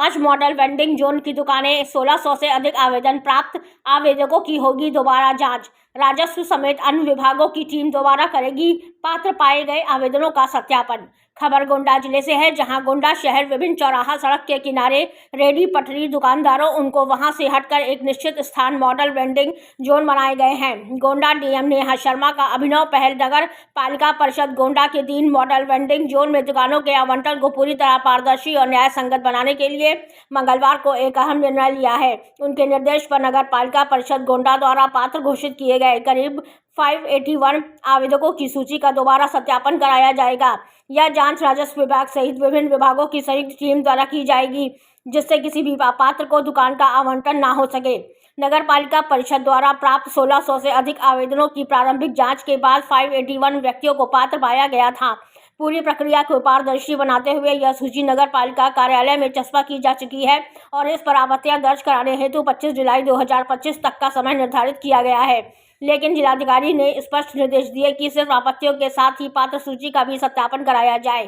105 model vending zone की दुकानें 1600 से अधिक आवेदन प्राप्त आवेदकों की होगी दोबारा जांच। राजस्व समेत अन्य विभागों की टीम दोबारा करेगी पात्र पाए गए आवेदनों का सत्यापन। खबर गोंडा जिले से है, जहां गोंडा शहर विभिन्न चौराहा सड़क के किनारे रेडी पटरी दुकानदारों उनको वहां से हटकर एक निश्चित स्थान मॉडल वेंडिंग जोन बनाए गए हैं। गोंडा डीएम नेहा शर्मा का अभिनव पहल नगर पालिका परिषद गोंडा के 3 मॉडल वेंडिंग जोन में दुकानों के आवंटन को पूरी तरह पारदर्शी और न्याय संगत बनाने के लिए मंगलवार को एक अहम निर्णय लिया है। उनके निर्देश पर नगर पालिका परिषद गोंडा द्वारा पात्र घोषित किए गए करीब 581 आवेदकों की सूची का दोबारा सत्यापन कराया जाएगा। यह जांच राजस्व विभाग सहित विभिन्न विभागों की संयुक्त टीम द्वारा की जाएगी, जिससे किसी भी पात्र को दुकान का आवंटन न हो सके। नगर पालिका परिषद द्वारा प्राप्त 1600 से अधिक आवेदनों की प्रारंभिक जांच के बाद 581 व्यक्तियों को पात्र पाया गया था। पूरी प्रक्रिया को पारदर्शी बनाते हुए यह सूची नगर पालिका कार्यालय में चस्पा की जा चुकी है और इस पर आपत्तियां दर्ज कराने हेतु 25 जुलाई 2025 तक का समय निर्धारित किया गया है। लेकिन जिलाधिकारी ने स्पष्ट निर्देश दिए कि सिर्फ आपत्तियों के साथ ही पात्र सूची का भी सत्यापन कराया जाए।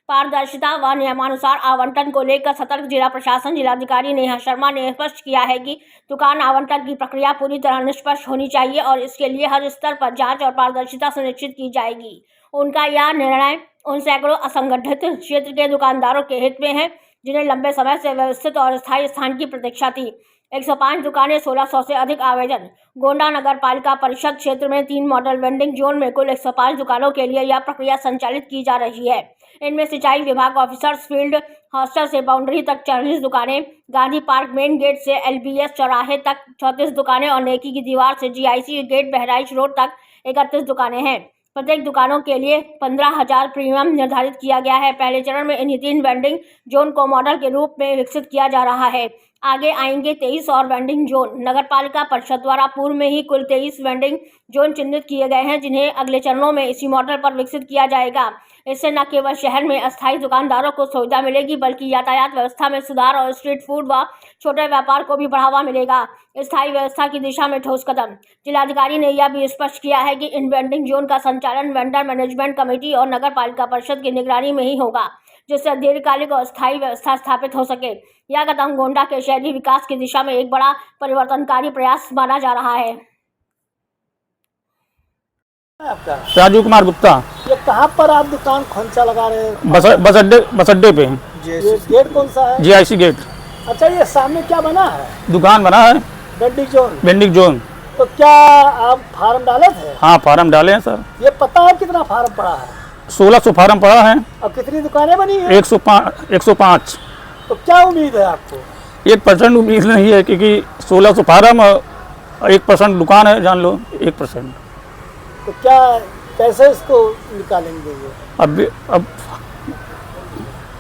पारदर्शिता व नियमानुसार आवंटन को लेकर सतर्क जिला प्रशासन जिलाधिकारी नेहा शर्मा ने स्पष्ट किया है कि दुकान आवंटन की प्रक्रिया पूरी तरह निष्पक्ष होनी चाहिए और इसके लिए हर स्तर पर जांच और पारदर्शिता सुनिश्चित की जाएगी। उनका यह निर्णय उन सैकड़ों असंगठित क्षेत्र के दुकानदारों के हित में है, जिन्हें लंबे समय से व्यवस्थित और स्थायी स्थान की प्रतीक्षा थी। 105 दुकानें, 1600 से अधिक आवेदन। गोंडा नगर पालिका परिषद क्षेत्र में 3 मॉडल वेंडिंग जोन में कुल 105 दुकानों के लिए यह प्रक्रिया संचालित की जा रही है। इनमें सिंचाई विभाग ऑफिसर्स फील्ड हॉस्टल से बाउंड्री तक 40 दुकानें, गांधी पार्क मेन गेट से एलबीएस चौराहे तक 34 दुकानें और नेकी की दीवार से जीआईसी गेट बहराइच रोड तक 31 दुकानें हैं। प्रत्येक दुकानों के लिए 15,000 प्रीमियम निर्धारित किया गया है। पहले चरण में इन्हीं 3 वेंडिंग जोन को मॉडल के रूप में विकसित किया जा रहा है। आगे आएंगे 23 और वेंडिंग जोन। नगर पालिका परिषद द्वारा पूर्व में ही कुल 23 वेंडिंग जोन चिन्हित किए गए हैं, जिन्हें अगले चरणों में इसी मॉडल पर विकसित किया जाएगा। इससे न केवल शहर में अस्थायी दुकानदारों को सुविधा मिलेगी, बल्कि यातायात व्यवस्था में सुधार और स्ट्रीट फूड व छोटे व्यापार को भी बढ़ावा मिलेगा। स्थायी व्यवस्था की दिशा में ठोस कदम। जिलाधिकारी ने यह भी स्पष्ट किया है कि इन वेंडिंग जोन का संचालन वेंडर मैनेजमेंट कमेटी और नगर पालिका परिषद की निगरानी में ही होगा, जिससे दीर्घकालिक और स्थायी व्यवस्था स्थापित हो सके। यह कदम गोंडा के शहरी विकास की दिशा में एक बड़ा परिवर्तनकारी प्रयास माना जा रहा है। राजू कुमार गुप्ता। ये कहाँ पर आप दुकान खोंचा लगा रहे हैं? बस अड्डे पे। ये गेट कौन सा है? GIC gate. अच्छा, ये सामने क्या बना है? दुकान बना है वेंडिंग जोन। तो क्या आप फार्म डाले थे? हाँ, फार्म डाले हैं सर। ये पता है कितना फार्म पड़ा है? 1600 फार्म पड़ा है। और कितनी दुकानें बनी है? 105। तो क्या उम्मीद है आपको? 1% उम्मीद नहीं है, क्योंकि 1600 फार्म और 1% दुकान है, जान लो 1%। तो क्या कैसे इसको निकालेंगे? अब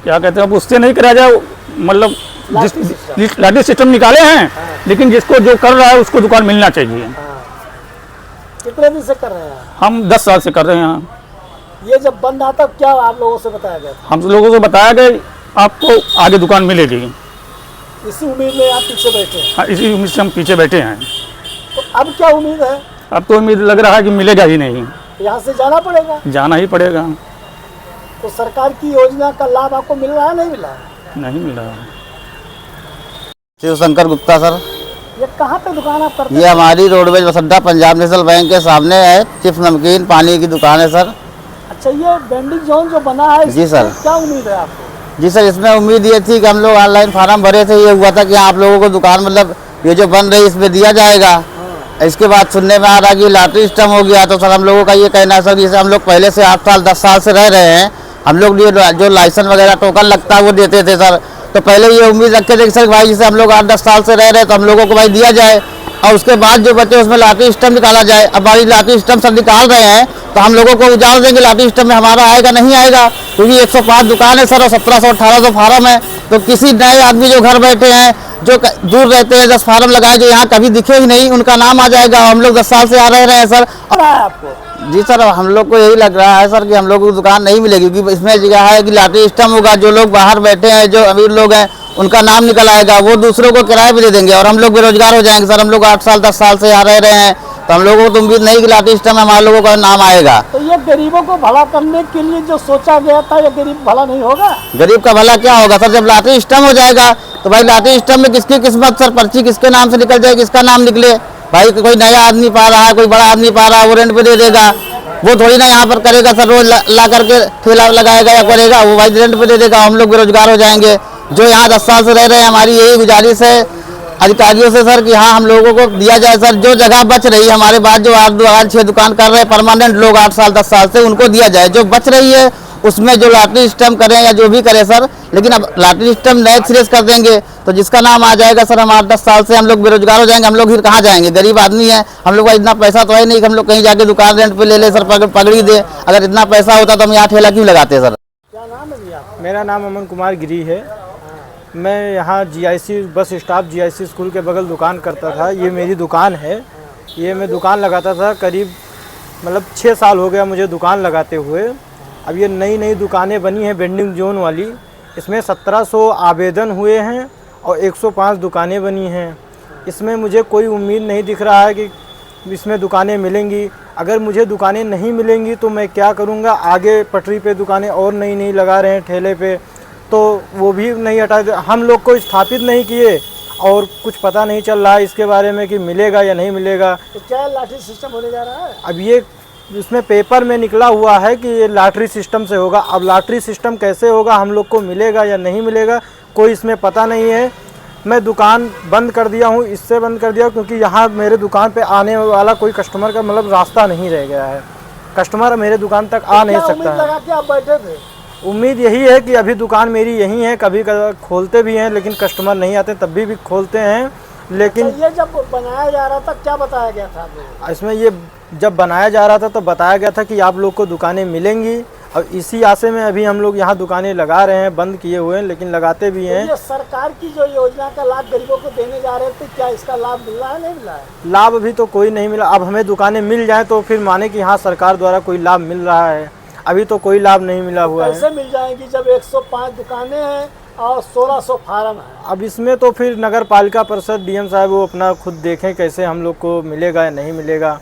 क्या कहते हैं, अब उससे नहीं करा जाए, मतलब लाठी सिस्टम निकाले हैं। हाँ। लेकिन जिसको जो कर रहा है उसको दुकान मिलना चाहिए। हाँ। कितने दिन से कर रहे हैं? हम 10 साल से कर रहे हैं। ये जब बंद आता क्या आप लोगों से बताया गया था? हम लोगों से बताया गया आपको आगे दुकान मिलेगी। इसी उम्मीद में आप पीछे बैठे हैं? हाँ, इसी उम्मीद से हम पीछे बैठे हैं। तो अब क्या उम्मीद है? अब तो उम्मीद लग रहा है कि मिलेगा ही नहीं। यहाँ से जाना पड़ेगा? जाना ही पड़ेगा। तो सरकार की योजना का लाभ आपको मिल रहा है? नहीं मिल रहा है? नहीं मिल रहा है। शिवशंकर गुप्ता सर। ये कहाँ पे दुकान आप करते हैं? ये हमारी रोडवेज बस अड्डा पंजाब नेशनल बैंक के सामने है। चिप्स नमकीन पानी की दुकान है सर। अच्छा, ये वेंडिंग जोन जो बना है, जी सर, क्या उम्मीद है आपको? जी सर, इसमें उम्मीद ये थी कि हम लोग ऑनलाइन फार्म भरे थे, ये हुआ था कि आप लोगों को दुकान मतलब ये जो बन रही इसमें दिया जाएगा। इसके बाद सुनने में आ रहा कि लॉटरी सिस्टम हो गया। तो सर हम लोगों का ये कहना है सर, जैसे हम लोग पहले से 8 साल 10 साल से रह रहे हैं, हम लोग जो लाइसेंस वगैरह टोकन लगता है वो देते थे सर। तो पहले ये उम्मीद रखते थे कि सर भाई जैसे हम लोग 8-10 साल से रह रहे हैं तो हम लोगों को भाई दिया जाए और उसके बाद जो बचे उसमें लॉटरी सिस्टम निकाला जाए। अब हमारी लॉटरी सिस्टम सर निकाल रहे हैं तो हम लोगों को उजाड़ देंगे लॉटरी सिस्टम में हमारा आएगा नहीं आएगा, क्योंकि 105 दुकान है सर और 1700-1800 फार्म है। तो किसी नए आदमी जो घर बैठे हैं, जो दूर रहते हैं, 10 फार्म लगाए जो यहाँ कभी दिखे ही नहीं, उनका नाम आ जाएगा। हम लोग 10 साल से आ रहे हैं सर। आपको? जी सर, हम लोग को यही लग रहा है सर कि हम लोग को दुकान नहीं मिलेगी, क्योंकि इसमें जगह है कि लॉटरी सिस्टम होगा। जो लोग बाहर बैठे हैं, जो अमीर लोग हैं, उनका नाम निकल आएगा, वो दूसरों को किराया भी दे देंगे और हम लोग बेरोजगार हो जाएंगे सर। हम लोग 8 साल 10 साल से यहाँ रह रहे हैं तो हम लोगों को तो उम्मीद नहीं कि लॉटरी सिस्टम में हमारे लोगों का नाम आएगा। तो ये गरीबों को भला करने के लिए जो सोचा गया था, ये गरीब भला नहीं होगा? गरीब का भला क्या होगा सर? जब लॉटरी सिस्टम हो जाएगा तो भाई लॉटरी सिस्टम में किसकी किस्मत सर, पर्ची किसके नाम से निकल जाए, किसका नाम निकले। भाई कोई नया आदमी पा रहा है, कोई बड़ा आदमी पा रहा है, वो रेंट पे दे देगा। वो थोड़ी ना यहाँ पर करेगा सर, रोज ला करके ठेला लगाएगा या करेगा, वो भाई रेंट पे दे देगा, हम लोग बेरोजगार हो जाएंगे। जो यहाँ 10 साल से रह रहे हैं, हमारी यही गुजारिश है अधिकारियों से सर कि हाँ हम लोगों को दिया जाए सर, जो जगह बच रही है हमारे बाद जो 8-6 दुकान कर रहे हैं परमानेंट लोग 8 साल 10 साल से, उनको दिया जाए। जो बच रही है उसमें जो लॉटरी सिस्टम करें या जो भी करें सर, लेकिन अब लॉटरी सिस्टम नए सिरे से कर देंगे तो जिसका नाम आ जाएगा सर, हम 8-10 साल से हम लोग बेरोजगार हो जाएंगे। हम लोग फिर कहाँ जाएंगे, गरीब आदमी है, हम लोग का इतना पैसा तो है नहीं कि हम लोग कहीं जाके दुकान रेंट पे ले ले सर, पगड़ी दे। अगर इतना पैसा होता तो हम यहाँ ठेला क्यों लगाते सर। क्या नाम है भैया? मेरा नाम अमन कुमार गिरी है। मैं यहाँ GIC bus stop GIC school के बगल दुकान करता था। ये मेरी दुकान है। ये मैं दुकान लगाता था करीब 6 साल हो गया मुझे दुकान लगाते हुए। अब ये नई नई दुकानें बनी हैं वेंडिंग जोन वाली, इसमें 1700 आवेदन हुए हैं और 105 दुकानें बनी हैं। इसमें मुझे कोई उम्मीद नहीं दिख रहा है कि इसमें दुकानें मिलेंगी। अगर मुझे दुकानें नहीं मिलेंगी तो मैं क्या करूँगा, आगे पटरी पे दुकानें और नई नई लगा रहे हैं ठेले पे, तो वो भी नहीं हटा, हम लोग को स्थापित नहीं किए और कुछ पता नहीं चल रहा है इसके बारे में कि मिलेगा या नहीं मिलेगा। तो क्या लॉटरी सिस्टम होने जा रहा है? अब ये इसमें पेपर में निकला हुआ है कि ये लॉटरी सिस्टम से होगा। अब लॉटरी सिस्टम कैसे होगा, हम लोग को मिलेगा या नहीं मिलेगा, कोई इसमें पता नहीं है। मैं दुकान बंद कर दिया हूँ, इससे बंद कर दिया क्योंकि यहाँ मेरे दुकान पे आने वाला कोई कस्टमर का रास्ता नहीं रह गया है। कस्टमर मेरे दुकान तक आ नहीं सकता उम्मीद है। लगा के आप बैठे थे? उम्मीद यही है कि अभी दुकान मेरी यही है, कभी खोलते भी हैं लेकिन कस्टमर नहीं आते तब भी खोलते हैं। लेकिन ये जब बनाया जा रहा था क्या बताया गया था आपको? इसमें ये जब बनाया जा रहा था तो बताया गया था कि आप लोग को दुकानें मिलेंगी, और इसी आशे में अभी हम लोग यहाँ दुकानें लगा रहे हैं, बंद किए हुए हैं लेकिन लगाते भी हैं। ये सरकार की जो योजना का लाभ गरीबों को देने जा रहे थे, क्या इसका लाभ मिल रहा है, नहीं मिला है? लाभ अभी तो कोई नहीं मिला। अब हमें दुकानें मिल जाए तो फिर माने कि हाँ सरकार द्वारा कोई लाभ मिल रहा है। अभी तो कोई लाभ नहीं मिला हुआ है। कैसे मिल जाएंगी जब 105 दुकानें हैं और 1600 फार्म है? अब इसमें तो फिर नगर पालिका परिषद DM साहब वो अपना खुद देखें कैसे हम लोग को मिलेगा या नहीं मिलेगा।